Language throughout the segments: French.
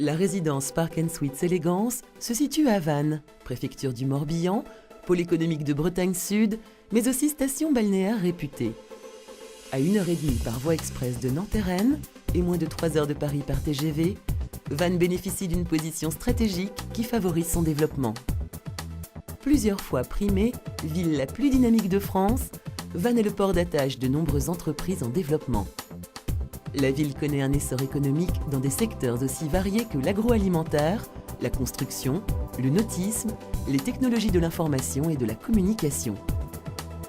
La résidence Park & Suites Élégance se situe à Vannes, préfecture du Morbihan, pôle économique de Bretagne Sud, mais aussi station balnéaire réputée. À 1h30 par voie express de Nantes-Rennes et moins de 3 heures de Paris par TGV, Vannes bénéficie d'une position stratégique qui favorise son développement. Plusieurs fois primée ville la plus dynamique de France, Vannes est le port d'attache de nombreuses entreprises en développement. La ville connaît un essor économique dans des secteurs aussi variés que l'agroalimentaire, la construction, le nautisme, les technologies de l'information et de la communication.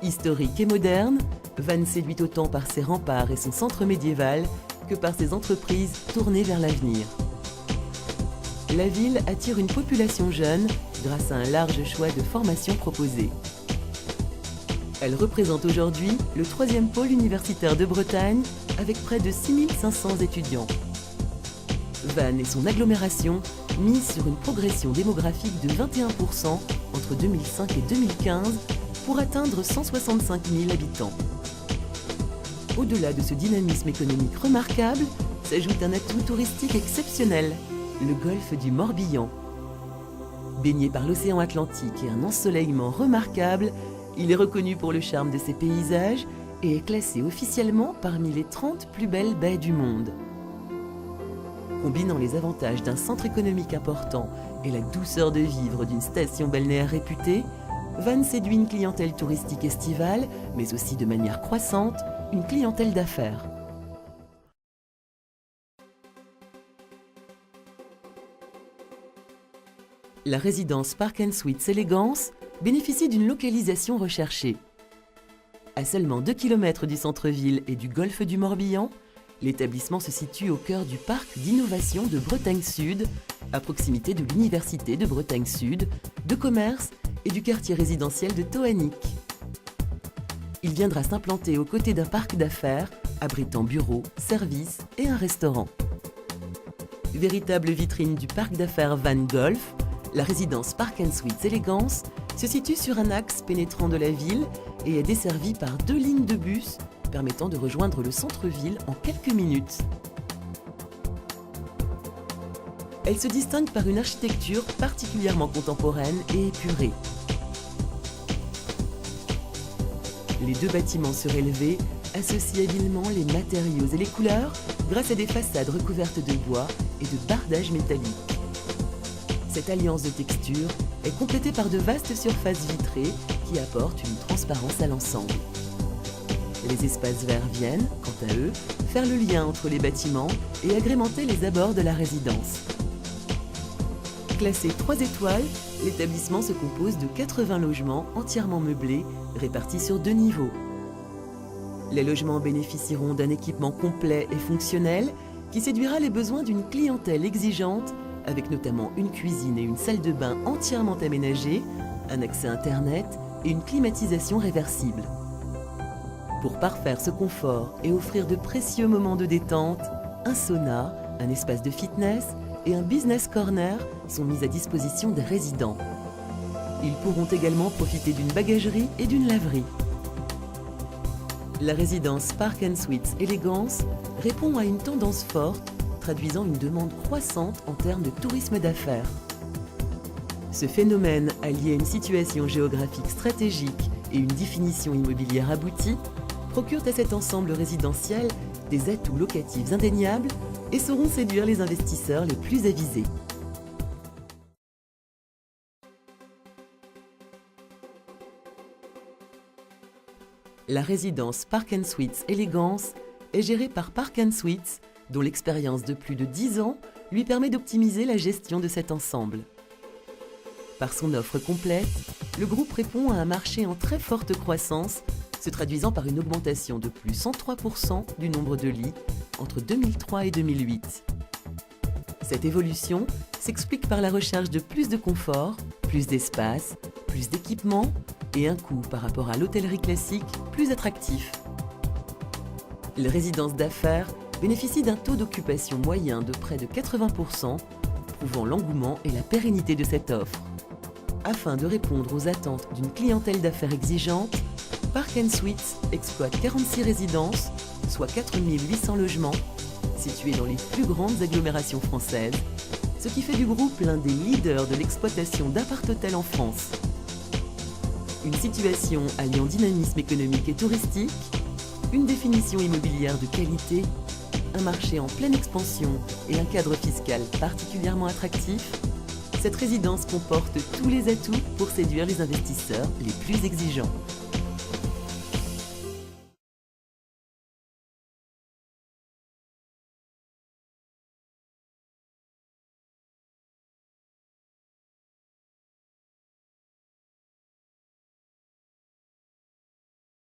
Historique et moderne, Vannes séduit autant par ses remparts et son centre médiéval que par ses entreprises tournées vers l'avenir. La ville attire une population jeune grâce à un large choix de formations proposées. Elle représente aujourd'hui le 3e pôle universitaire de Bretagne avec près de 6500 étudiants. Vannes et son agglomération misent sur une progression démographique de 21% entre 2005 et 2015 pour atteindre 165 000 habitants. Au-delà de ce dynamisme économique remarquable, s'ajoute un atout touristique exceptionnel, le golfe du Morbihan. Baigné par l'océan Atlantique et un ensoleillement remarquable, il est reconnu pour le charme de ses paysages et est classé officiellement parmi les 30 plus belles baies du monde. Combinant les avantages d'un centre économique important et la douceur de vivre d'une station balnéaire réputée, Vannes séduit une clientèle touristique estivale, mais aussi de manière croissante, une clientèle d'affaires. La résidence Park & Suites Élégance bénéficie d'une localisation recherchée. À seulement 2 km du centre-ville et du golfe du Morbihan, l'établissement se situe au cœur du parc d'innovation de Bretagne Sud, à proximité de l'Université de Bretagne Sud, de commerce et du quartier résidentiel de Toanic. Il viendra s'implanter aux côtés d'un parc d'affaires, abritant bureaux, services et un restaurant. Véritable vitrine du parc d'affaires Vannes Golf, la résidence Park & Suites Élégance se situe sur un axe pénétrant de la ville et est desservie par 2 lignes de bus permettant de rejoindre le centre-ville en quelques minutes. Elle se distingue par une architecture particulièrement contemporaine et épurée. Les 2 bâtiments surélevés associent habilement les matériaux et les couleurs grâce à des façades recouvertes de bois et de bardages métalliques. Cette alliance de textures est complétée par de vastes surfaces vitrées qui apportent une transparence à l'ensemble. Les espaces verts viennent, quant à eux, faire le lien entre les bâtiments et agrémenter les abords de la résidence. Classé 3 étoiles, l'établissement se compose de 80 logements entièrement meublés, répartis sur 2 niveaux. Les logements bénéficieront d'un équipement complet et fonctionnel qui séduira les besoins d'une clientèle exigeante, avec notamment une cuisine et une salle de bain entièrement aménagées, un accès Internet et une climatisation réversible. Pour parfaire ce confort et offrir de précieux moments de détente, un sauna, un espace de fitness et un business corner sont mis à disposition des résidents. Ils pourront également profiter d'une bagagerie et d'une laverie. La résidence Park & Suites Élégance répond à une tendance forte, traduisant une demande croissante en termes de tourisme d'affaires. Ce phénomène, allié à une situation géographique stratégique et une définition immobilière aboutie, procure à cet ensemble résidentiel des atouts locatifs indéniables et sauront séduire les investisseurs les plus avisés. La résidence Park & Suites Élégance est gérée par Park & Suites, dont l'expérience de plus de 10 ans lui permet d'optimiser la gestion de cet ensemble. Par son offre complète, le groupe répond à un marché en très forte croissance, se traduisant par une augmentation de plus 103% du nombre de lits entre 2003 et 2008. Cette évolution s'explique par la recherche de plus de confort, plus d'espace, plus d'équipements et un coût par rapport à l'hôtellerie classique plus attractif. Les résidences d'affaires bénéficient d'un taux d'occupation moyen de près de 80%, prouvant l'engouement et la pérennité de cette offre. Afin de répondre aux attentes d'une clientèle d'affaires exigeante, Park & Suites exploite 46 résidences, soit 4 800 logements, situés dans les plus grandes agglomérations françaises, ce qui fait du groupe l'un des leaders de l'exploitation d'appart-hôtels en France. Une situation alliant dynamisme économique et touristique, une définition immobilière de qualité, un marché en pleine expansion et un cadre fiscal particulièrement attractif, cette résidence comporte tous les atouts pour séduire les investisseurs les plus exigeants.